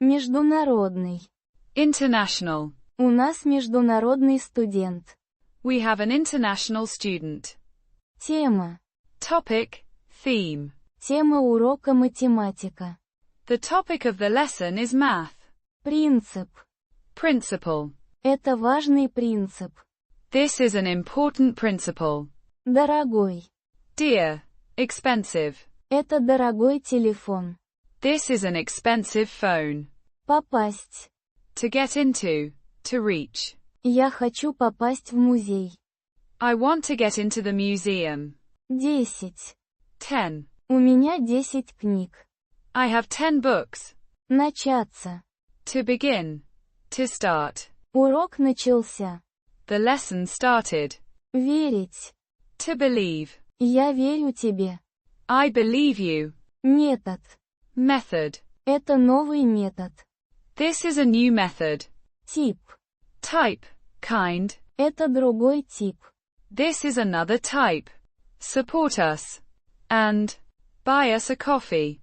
Международный. International. У нас международный студент. We have an international student. Тема. Topic, theme. Тема урока математика. The topic of the lesson is math. Принцип. Principle. Это важный принцип. This is an important principle. Дорогой. Dear. Expensive. Это дорогой телефон. This is an expensive phone. Попасть. To get into. To reach. Я хочу попасть в музей. I want to get into the museum. 10. 10. У меня 10 книг. I have 10 books. Начаться. To begin. To start. Урок начался. The lesson started. Верить. To believe. Я верю тебе. I believe you. Метод. Method. Это новый метод. This is a new method. Тип. Type. Kind. Это другой тип. This is another type. Support us. And buy us a coffee.